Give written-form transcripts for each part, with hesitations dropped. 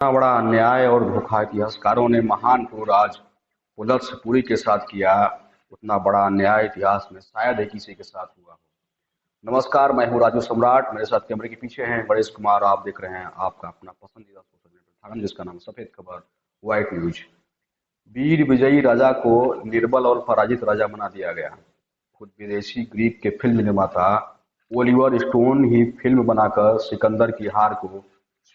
इतना बड़ा अन्याय और धोखा इतिहासकारों ने महान पूर्वराज पुलत्सपुरी के साथ किया, उतना बड़ा अन्याय इतिहास में शायद ही किसी के साथ हुआ हो। नमस्कार, मैं हूँ राजू सम्राट। मेरे साथ कैमरे के पीछे हैं गणेश कुमार। आप देख रहे हैं आपका अपना पसंदीदा सोशल मीडिया प्लेटफॉर्म जिसका नाम सफेद खबर व्हाइट न्यूज। वीर विजयी राजा को निर्बल और पराजित राजा बना दिया गया। खुद विदेशी ग्रीक के फिल्म निर्माता ओलिवर स्टोन ही फिल्म बनाकर सिकंदर की हार को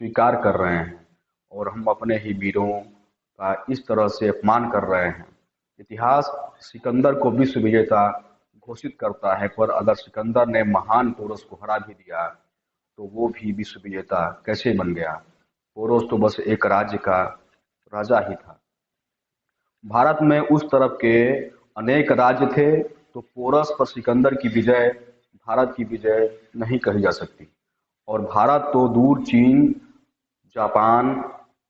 स्वीकार कर रहे हैं और हम अपने ही वीरों का इस तरह से अपमान कर रहे हैं। इतिहास सिकंदर को विश्व विजेता घोषित करता है, पर अगर सिकंदर ने महान पोरस को हरा भी दिया तो वो भी विश्व विजेता कैसे बन गया। पोरस तो बस एक राज्य का राजा ही था। भारत में उस तरफ के अनेक राज्य थे, तो पोरस पर सिकंदर की विजय भारत की विजय नहीं कही जा सकती। और भारत तो दूर, चीन, जापान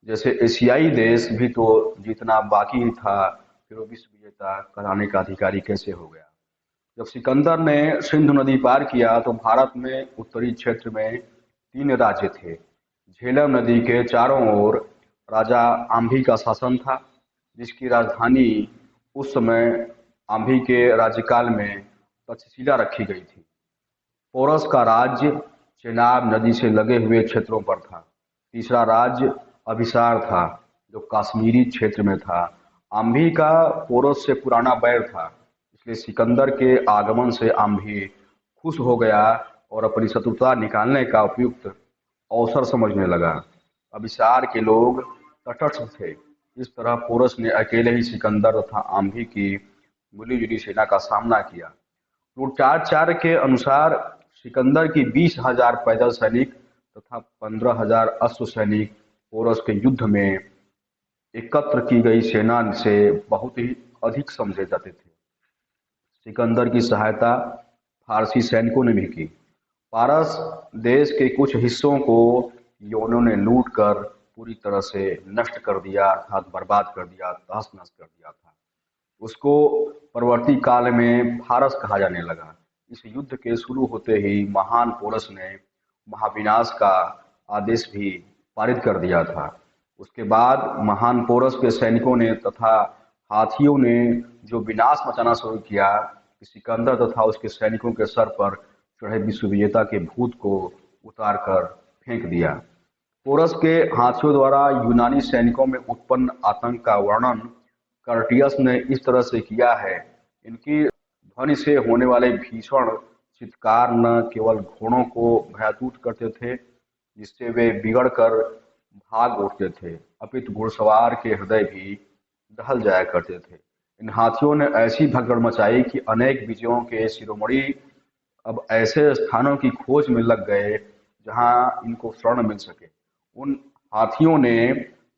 जैसे एशियाई देश भी तो जीतना बाकी ही था, फिर वो विश्व विजेता कराने का अधिकारी कैसे हो गया। जब सिकंदर ने सिंधु नदी पार किया तो भारत में उत्तरी क्षेत्र में तीन राज्य थे। झेलम नदी के चारों ओर राजा आम्भी का शासन था, जिसकी राजधानी उस समय आम्भी के राज्यकाल में तक्षशिला रखी गई थी। पोरस का राज्य चेनाब नदी से लगे हुए क्षेत्रों पर था। तीसरा राज्य अभिसार था, जो कश्मीरी क्षेत्र में था। आम्भी का पोरस से पुराना बैर था, इसलिए सिकंदर के आगमन से आम्भी खुश हो गया और अपनी शत्रुता निकालने का उपयुक्त अवसर समझने लगा। अभिसार के लोग तटस्थ थे। इस तरह पोरस ने अकेले ही सिकंदर तथा आम्भी की मिलीजुली सेना का सामना किया। लुटाचार के अनुसार सिकंदर की 20,000 पैदल सैनिक तथा 15,000 अश्व सैनिक पोरस के युद्ध में एकत्र की गई सेना से बहुत ही अधिक समझे जाते थे। सिकंदर की सहायता फारसी सैनिकों ने भी की। पारस देश के कुछ हिस्सों को यवनों ने लूट कर पूरी तरह से नष्ट कर दिया, अर्थात बर्बाद कर दिया, तहस नहस कर दिया था। उसको परवर्ती काल में फारस कहा जाने लगा। इस युद्ध के शुरू होते ही महान पोरस ने महाविनाश का आदेश भी पारित कर दिया था। उसके बाद महान पोरस के सैनिकों ने तथा हाथियों ने जो विनाश मचाना शुरू किया कि सिकंदर तथा उसके सैनिकों के सर पर चढ़े विश्व विजेता के भूत को उतार कर फेंक दिया। पोरस के हाथियों द्वारा यूनानी सैनिकों में उत्पन्न आतंक का वर्णन कर्टियस ने इस तरह से किया है। इनकी ध्वनि से होने वाले भीषण चित्कार न केवल घोड़ों को भयभीत करते थे, जिससे वे बिगड़ कर भाग उठते थे, अपितु घुड़सवार के हृदय भी दहल जाया करते थे। इन हाथियों ने ऐसी भगदड़ मचाई कि अनेक विजयों के शिरोमणि अब ऐसे स्थानों की खोज में लग गए जहां इनको शरण मिल सके। उन हाथियों ने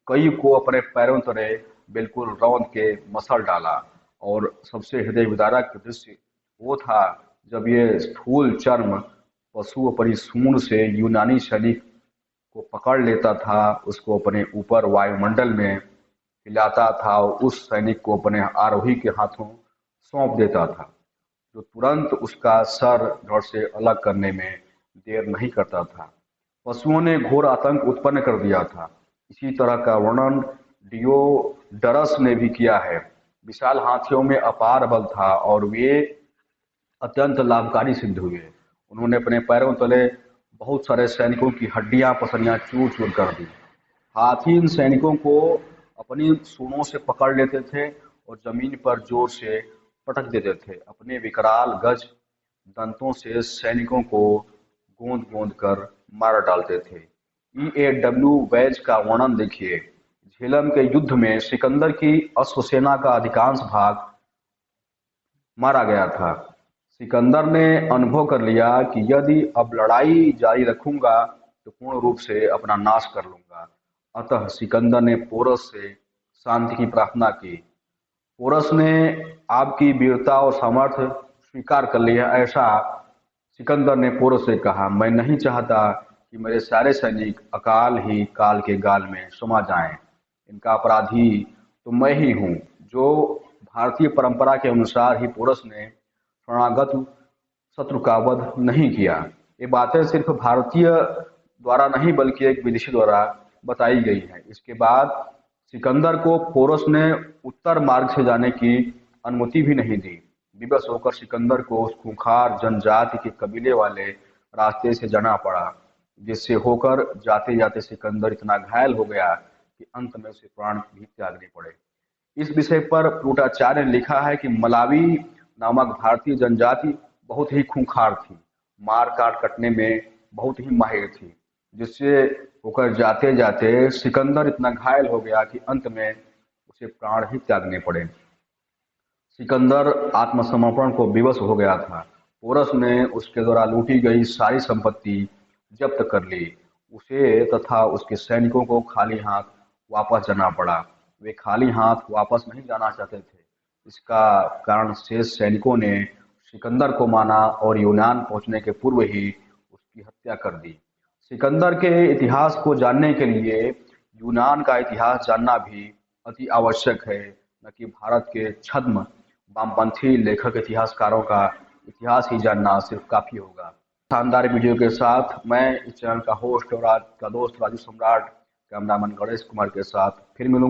कई को अपने पैरों तले बिल्कुल रौंद के मसल डाला। और सबसे हृदय विदारक दृश्य वो था जब ये स्थूल चर्म पशु अपनी सूंड से यूनानी सैनिक को पकड़ लेता था, उसको अपने ऊपर वायुमंडल में हिलाता था और उस सैनिक को अपने आरोही के हाथों सौंप देता था, जो तुरंत उसका सर धड़ से अलग करने में देर नहीं करता था। पशुओं ने घोर आतंक उत्पन्न कर दिया था। इसी तरह का वर्णन डियोडरस ने भी किया है। विशाल हाथियों में अपार बल था और वे अत्यंत लाभकारी सिद्ध हुए। उन्होंने अपने पैरों तले बहुत सारे सैनिकों की हड्डियां पसलियां चूर चूर कर दी। हाथी इन सैनिकों को अपनी सूंडों से पकड़ लेते थे और जमीन पर जोर से पटक देते थे। अपने विकराल गज दंतों से सैनिकों को गोंद गोंद कर मार डालते थे। E.A.W. वेज का वर्णन देखिए। झेलम के युद्ध में सिकंदर की अश्वसेना का अधिकांश भाग मारा गया था। सिकंदर ने अनुभव कर लिया कि यदि अब लड़ाई जारी रखूंगा तो पूर्ण रूप से अपना नाश कर लूंगा। अतः सिकंदर ने पोरस से शांति की प्रार्थना की। पोरस ने आपकी वीरता और सामर्थ्य स्वीकार कर लिया, ऐसा सिकंदर ने पोरस से कहा। मैं नहीं चाहता कि मेरे सारे सैनिक अकाल ही काल के गाल में समा जाएं। इनका अपराधी तो मैं ही हूँ। जो भारतीय परंपरा के अनुसार ही पोरस ने शरणागत शत्रु का वध नहीं किया। ये बातें सिर्फ भारतीय द्वारा नहीं बल्कि एक विदेशी द्वारा बताई गई है। इसके बाद सिकंदर को पोरस ने उत्तर मार्ग से जाने की अनुमति भी नहीं दी। विवश होकर सिकंदर को उस खूंखार जनजाति के कबीले वाले रास्ते से जाना पड़ा, जिससे होकर जाते जाते सिकंदर इतना घायल हो गया कि अंत में उसे प्राण भी त्यागने पड़े। इस विषय पर प्लूटाचार्य ने लिखा है कि मलावी नामक भारतीय जनजाति बहुत ही खूंखार थी, मार काट कटने में बहुत ही माहिर थी, जिससे होकर जाते जाते सिकंदर इतना घायल हो गया कि अंत में उसे प्राण ही त्यागने पड़े। सिकंदर आत्मसमर्पण को विवश हो गया था। पोरस ने उसके द्वारा लूटी गई सारी संपत्ति जब्त कर ली। उसे तथा उसके सैनिकों को खाली हाथ वापस जाना पड़ा। वे खाली हाथ वापस नहीं जाना चाहते थे। इसका कारण शेष सैनिकों ने सिकंदर को माना और यूनान पहुंचने के पूर्व ही उसकी हत्या कर दी। सिकंदर के इतिहास को जानने के लिए यूनान का इतिहास जानना भी अति आवश्यक है, न कि भारत के छद्म वामपंथी लेखक इतिहासकारों का इतिहास ही जानना सिर्फ काफी होगा। शानदार वीडियो के साथ मैं इस चैनल का होस्ट और आज का दोस्त राजू सम्राट कैमरामैन गणेश कुमार के साथ फिर मिलूंगा।